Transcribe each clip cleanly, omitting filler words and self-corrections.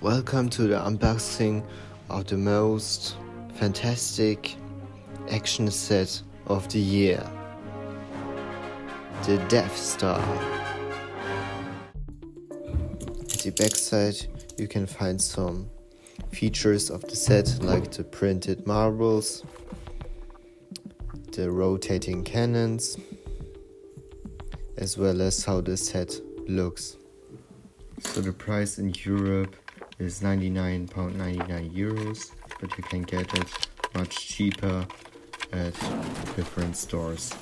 Welcome to the unboxing of the most fantastic action set of the year, the Death Star. At the backside you can find some features of the set like the printed marbles, the rotating cannons, as well as how the set looks. So the price in Europe is €99.99, but you can get it much cheaper at different stores.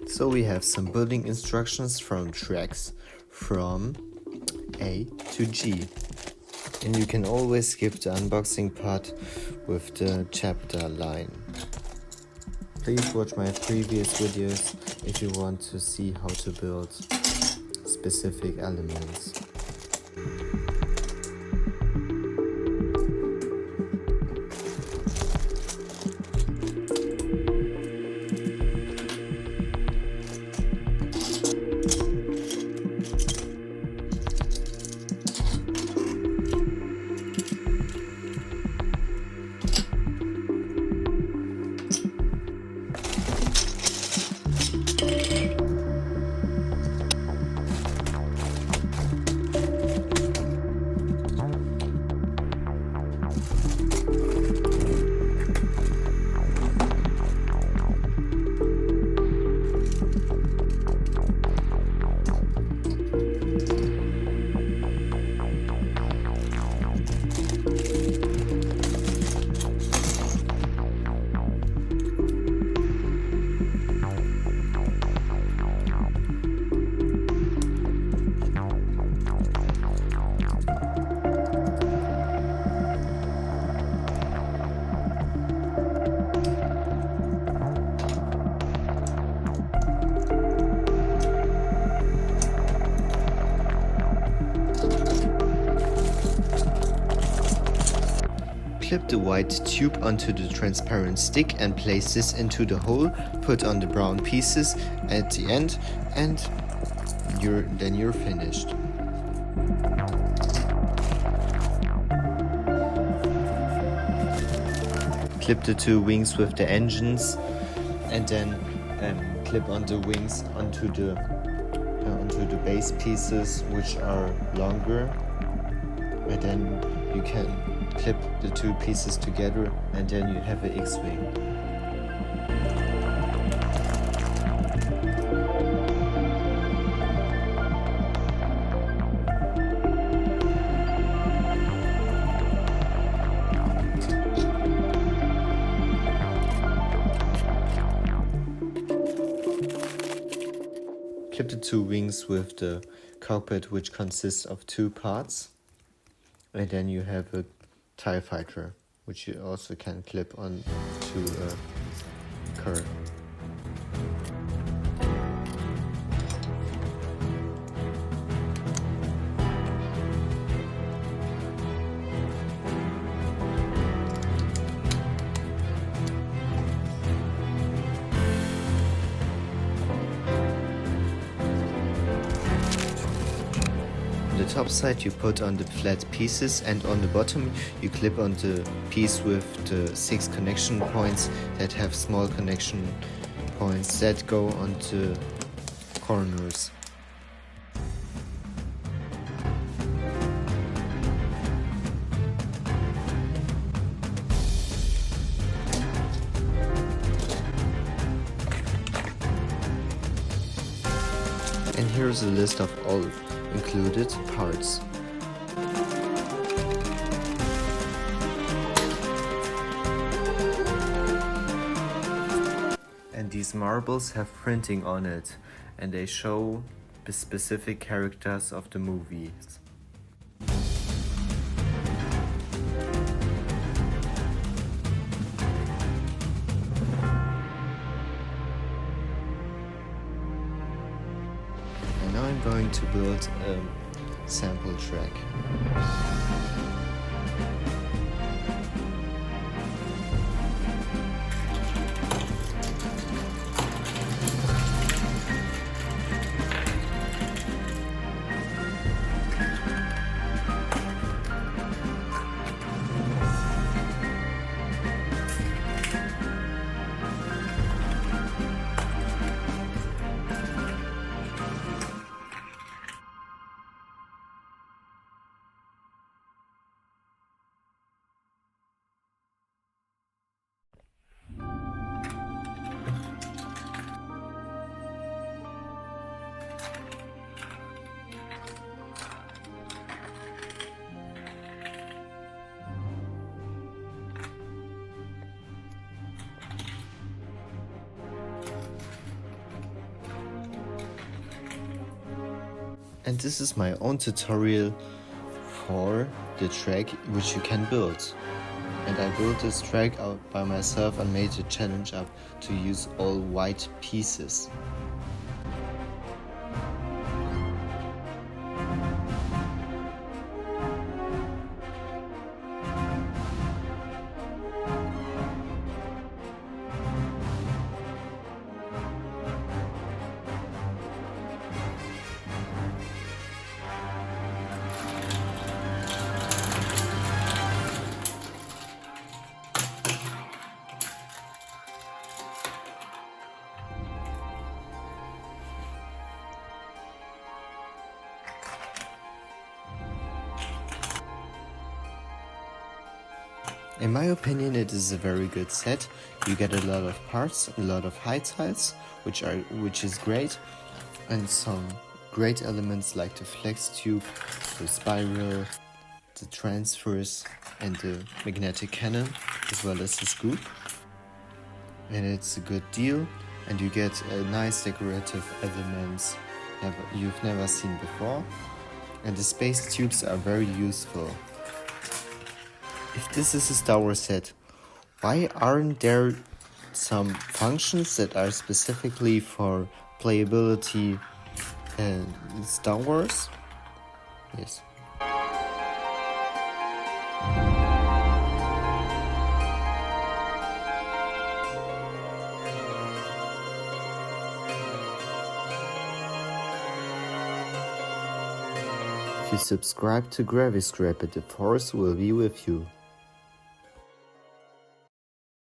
So we have some building instructions from tracks from A to G. And you can always skip the unboxing part with the chapter line. Please watch my previous videos if you want to see how to build specific elements. Clip the white tube onto the transparent stick and place this into the hole. Put on the brown pieces at the end and then you're finished. Clip the two wings with the engines and then clip on the wings onto the base pieces, which are longer, and then you can clip the two pieces together and then you have an X-wing. Clip the two wings with the cockpit, which consists of two parts, and then you have a TIE Fighter, which you also can clip on to a curve. On the top side you put on the flat pieces, and on the bottom you clip on the piece with the 6 connection points that have small connection points that go onto corners. And here's a list of all included parts. And these marbles have printing on it, and they show the specific characters of the movies. Now I'm going to build a sample track. And this is my own tutorial for the track which you can build. And I built this track out by myself and made a challenge up to use all white pieces. In my opinion, it is a very good set. You get a lot of parts, a lot of high tiles, which is great, and some great elements like the flex tube, the spiral, the transfers, and the magnetic cannon, as well as the scoop. And it's a good deal, and you get nice decorative elements you've never seen before. And the space tubes are very useful. If this is a Star Wars set, why aren't there some functions that are specifically for playability in Star Wars? Yes. If you subscribe to GraviTrax, the Force will be with you.